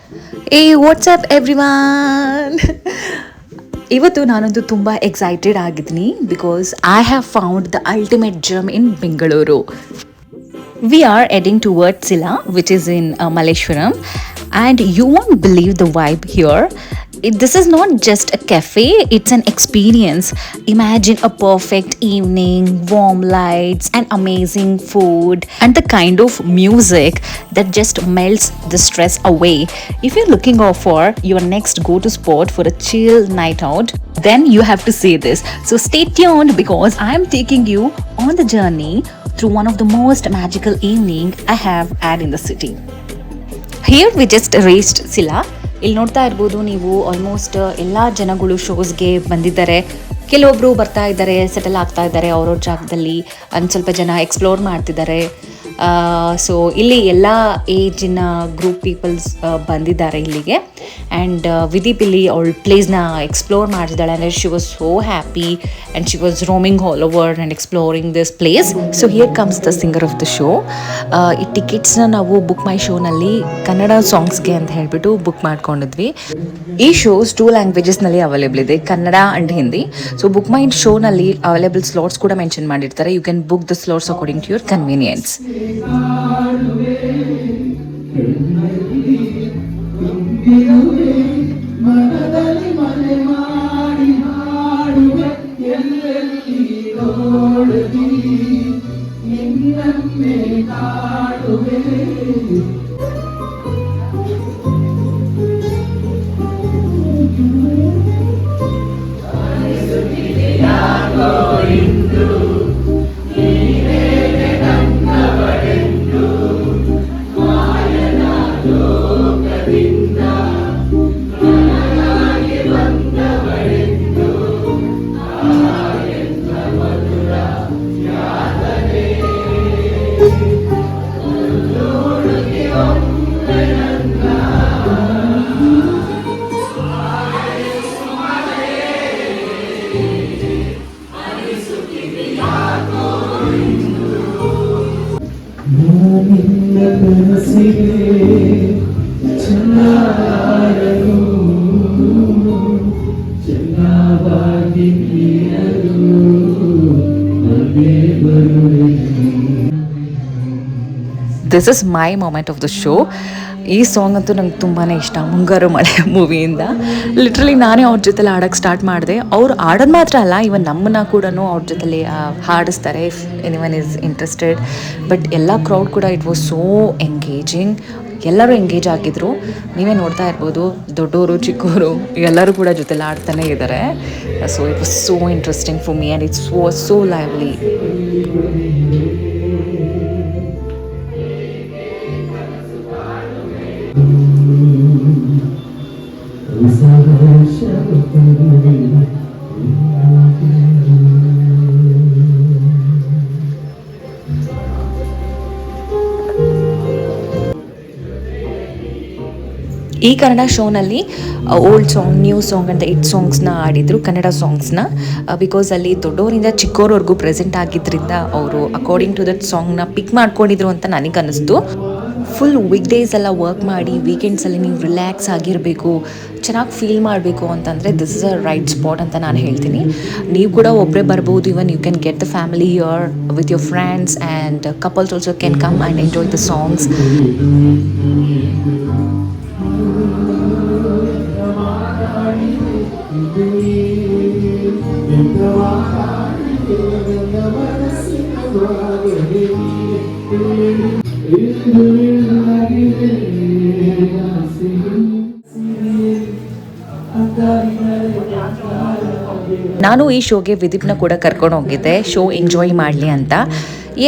Hey, what's up everyone? ಇವತ್ತು ನಾನಂತೂ ತುಂಬ ಎಕ್ಸೈಟೆಡ್ ಆಗಿದ್ದೀನಿ because I have found the ultimate gym in Bengaluru. We are heading towards Silla, which is in Malleshwaram, and you won't believe the vibe here. This is not just a cafe, it's an experience. Imagine a perfect evening, warm lights, and amazing food, and the kind of music that just melts the stress away. If you're looking for your next go to spot for a chill night out, then you have to say this. So stay tuned because I'm taking you on the journey through one of the most magical evening I have had in the city. Here we just reached Silla. ಇಲ್ಲಿ ನೋಡ್ತಾ ಇರ್ಬೋದು ನೀವು almost ಎಲ್ಲ ಜನಗಳು ಶೋಸ್ಗೆ ಬಂದಿದ್ದಾರೆ. ಕೆಲವೊಬ್ರು ಬರ್ತಾ ಇದ್ದಾರೆ, ಸೆಟಲ್ ಆಗ್ತಾ ಇದ್ದಾರೆ ಅವ್ರವ್ರ ಜಾಗದಲ್ಲಿ, ಸ್ವಲ್ಪ ಜನ ಎಕ್ಸ್ಪ್ಲೋರ್ ಮಾಡ್ತಿದ್ದಾರೆ. ಸೊ ಇಲ್ಲಿ ಎಲ್ಲ ಏಜಿನ ಗ್ರೂಪ್ ಪೀಪಲ್ಸ್ ಬಂದಿದ್ದಾರೆ ಇಲ್ಲಿಗೆ. ಆ್ಯಂಡ್ ವಿದೀಪ್ ಇಲ್ಲಿ ಅವಳ ಪ್ಲೇಸ್ನ ಎಕ್ಸ್ಪ್ಲೋರ್ ಮಾಡ್ತಿದ್ದಾಳೆ. ಅಂದರೆ she was so happy and she was roaming all over and exploring this place. So here comes the singer of the show. ಈ ಟಿಕೆಟ್ಸ್ನ ನಾವು ಬುಕ್ ಮೈ ಶೋನಲ್ಲಿ ಕನ್ನಡ ಸಾಂಗ್ಸ್ಗೆ ಅಂತ ಹೇಳಿಬಿಟ್ಟು ಬುಕ್ ಮಾಡ್ಕೊಂಡಿದ್ವಿ. ಈ ಶೋಸ್ 2 ಲ್ಯಾಂಗ್ವೇಜಸ್ನಲ್ಲಿ ಅವೈಲೇಬಲ್ ಇದೆ, Kannada and Hindi. So book my ಶೋನಲ್ಲಿ ಅವೈಲೇಬಲ್ ಸ್ಲಾಟ್ಸ್ ಕೂಡ ಮೆನ್ಷನ್ ಮಾಡಿರ್ತಾರೆ. You can book the slots according to your convenience. This is my moment of the show. ಈ ಸಾಂಗ್ ಅಂತೂ ನಂಗೆ ತುಂಬಾ ಇಷ್ಟ. ಮುಂಗಾರು ಮಳೆ ಮೂವಿಯಿಂದ ಲಿಟ್ರಲಿ ನಾನೇ ಅವ್ರ ಜೊತೆಲಿ ಆಡೋಕ್ಕೆ ಸ್ಟಾರ್ಟ್ ಮಾಡಿದೆ. ಅವ್ರು ಆಡೋದು ಮಾತ್ರ ಅಲ್ಲ, ಇವನ್ ನಮ್ಮನ್ನ ಕೂಡ ಅವ್ರ ಜೊತೆಲಿ ಹಾಡಿಸ್ತಾರೆ if anyone is interested. But ಎಲ್ಲ ಕ್ರೌಡ್ ಕೂಡ ಇಟ್ ವಾಸ್ ಸೋ ಎಂಗೇಜಿಂಗ್. ಎಲ್ಲರೂ ಎಂಗೇಜ್ ಆಗಿದ್ರು. ನೀವೇ ನೋಡ್ತಾ ಇರ್ಬೋದು, ದೊಡ್ಡವರು ಚಿಕ್ಕವರು ಎಲ್ಲರೂ ಕೂಡ ಜೊತೆಲಿ ಆಡ್ತಾನೆ ಇದ್ದಾರೆ. So it was so interesting for me and it's was so lively. ಈ ಕನ್ನಡ ಶೋನಲ್ಲಿ ಓಲ್ಡ್ ಸಾಂಗ್, ನ್ಯೂ ಸಾಂಗ್ ಅಂತ 8 ಸಾಂಗ್ಸ್ನ ಆಡಿದರು, ಕನ್ನಡ ಸಾಂಗ್ಸ್ನ. ಬಿಕಾಸ್ ಅಲ್ಲಿ ದೊಡ್ಡವರಿಂದ ಚಿಕ್ಕವರವರೆಗೂ ಪ್ರೆಸೆಂಟ್ ಆಗಿದ್ದರಿಂದ ಅವರು ಅಕಾರ್ಡಿಂಗ್ ಟು ದಟ್ ಸಾಂಗ್ನ ಪಿಕ್ ಮಾಡ್ಕೊಂಡಿದ್ರು ಅಂತ ನನಗನ್ನಿಸ್ತು. ಫುಲ್ ವೀಕ್ ಡೇಸ್ ಎಲ್ಲ ವರ್ಕ್ ಮಾಡಿ ವೀಕೆಂಡ್ಸಲ್ಲಿ ನೀವು ರಿಲ್ಯಾಕ್ಸ್ ಆಗಿರಬೇಕು, ಚೆನ್ನಾಗಿ ಫೀಲ್ ಮಾಡಬೇಕು ಅಂತಂದರೆ this is a right spot ಅಂತ ನಾನು ಹೇಳ್ತೀನಿ. ನೀವು ಕೂಡ ಒಬ್ಬರೇ ಬರ್ಬೋದು. Even you can get the family here with your friends and couples also can come and enjoy the songs. ನಾನು ಈ ಶೋಗೆ ವಿದೀಪ್ನ ಕೂಡ ಕರ್ಕೊಂಡು ಹೋಗಿದ್ದೆ, ಶೋ ಎಂಜಾಯ್ ಮಾಡಲಿ ಅಂತ.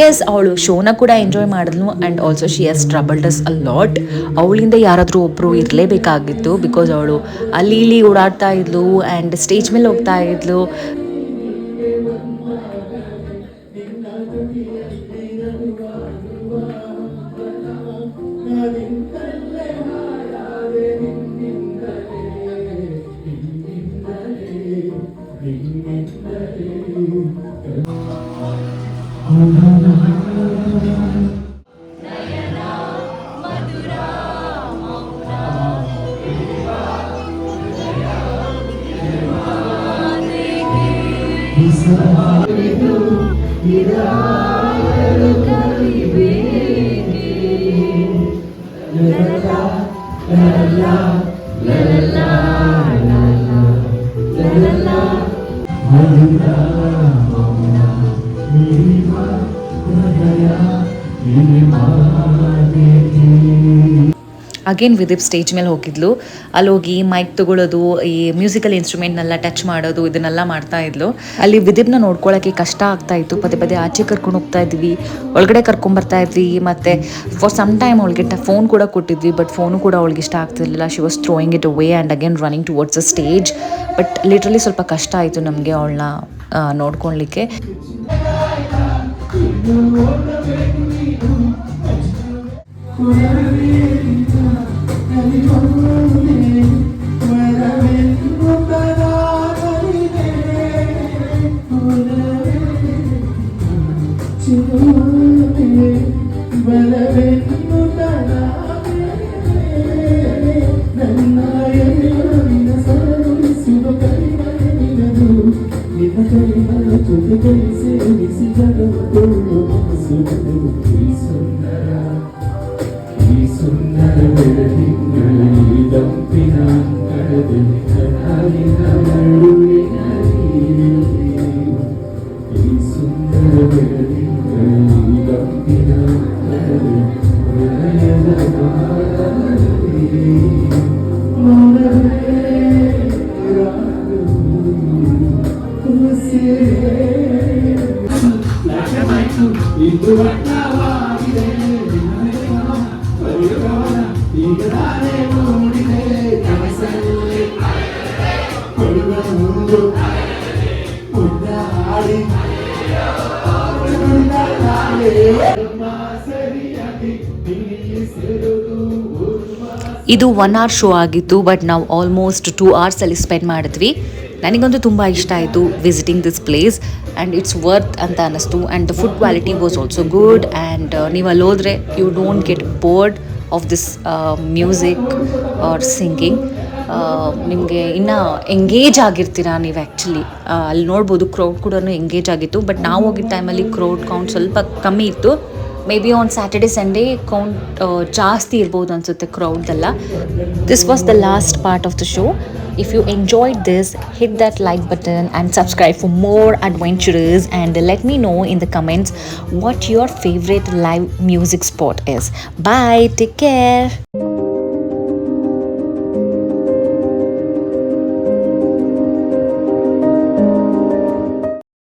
ಎಸ್, ಅವಳು ಶೋನ ಕೂಡ ಎಂಜಾಯ್ ಮಾಡಿದ್ಲು and also she has troubled us a lot. ಅವಳಿಂದ ಯಾರಾದರೂ ಒಬ್ಬರು ಇರಲೇಬೇಕಾಗಿತ್ತು ಬಿಕಾಸ್ ಅವಳು ಅಲ್ಲಿ ಇಲ್ಲಿ ಓಡಾಡ್ತಾ ಇದ್ಲು ಆ್ಯಂಡ್ ಸ್ಟೇಜ್ ಮೇಲೆ ಹೋಗ್ತಾ ಇದ್ಲು. ಅಗೇನ್ ವಿದಿಪ್ ಸ್ಟೇಜ್ ಮೇಲೆ ಹೋಗಿದ್ಲು. ಅಲ್ಲಿ ಹೋಗಿ ಮೈಕ್ ತಗೊಳ್ಳೋದು, ಈ ಮ್ಯೂಸಿಕಲ್ ಇನ್ಸ್ಟ್ರೂಮೆಂಟ್ನೆಲ್ಲ ಟಚ್ ಮಾಡೋದು, ಇದನ್ನೆಲ್ಲ ಮಾಡ್ತಾ ಇದ್ಲು. ಅಲ್ಲಿ ವಿದಿಪ್ನ ನೋಡ್ಕೊಳ್ಳೋಕ್ಕೆ ಕಷ್ಟ ಆಗ್ತಾ ಇತ್ತು. ಪದೇ ಪದೇ ಆಚೆ ಕರ್ಕೊಂಡು ಹೋಗ್ತಾ ಇದ್ವಿ, ಒಳಗಡೆ ಕರ್ಕೊಂಬರ್ತಾ ಇದ್ವಿ. ಮತ್ತು ಫಾರ್ ಸಮ್ ಟೈಮ್ ಅವಳಿಗೆ ಫೋನ್ ಕೂಡ ಕೊಟ್ಟಿದ್ವಿ, ಬಟ್ ಫೋನು ಕೂಡ ಅವಳಿಗೆ ಇಷ್ಟ ಆಗ್ತಿರ್ಲಿಲ್ಲ. She was throwing it away and again running towards the stage. But literally ಸ್ವಲ್ಪ ಕಷ್ಟ ಆಯಿತು ನಮಗೆ ಅವಳನ್ನ ನೋಡ್ಕೊಳ್ಲಿಕ್ಕೆ. ಇದು 1 hour ಶೋ ಆಗಿತ್ತು, ಬಟ್ ನಾವು ಆಲ್ಮೋಸ್ಟ್ 2 hours ಅಲ್ಲಿ ಸ್ಪೆಂಡ್ ಮಾಡಿದ್ವಿ. ನನಗಂತೂ ತುಂಬ ಇಷ್ಟ ಆಯಿತು visiting this place and it's worth ಅಂತ ಅನ್ನಿಸ್ತು. And the food quality was also good. And ನೀವು ಅಲ್ಲಿ ಹೋದರೆ you don't get bored of this music or singing. ನಿಮಗೆ ಇನ್ನೂ ಎಂಗೇಜ್ ಆಗಿರ್ತೀರಾ ನೀವು ಆ್ಯಕ್ಚುಲಿ. ಅಲ್ಲಿ ನೋಡ್ಬೋದು ಕ್ರೌಡ್ ಕೂಡ ಎಂಗೇಜ್ ಆಗಿತ್ತು. ಬಟ್ ನಾವು ಹೋಗಿದ್ದ ಟೈಮಲ್ಲಿ ಕ್ರೌಡ್ ಕೌಂಟ್ ಸ್ವಲ್ಪ ಕಮ್ಮಿ ಇತ್ತು. Maybe on Saturday Sunday count ಜಾಸ್ತಿ ಇರ್ಬೋದು ಅನಿಸುತ್ತೆ ಕ್ರೌಡ್ದೆಲ್ಲ. This was the last part of the show. If you enjoyed this, hit that like button and subscribe for more adventures, and let me know in the comments what your favorite live music spot is. Bye, take care.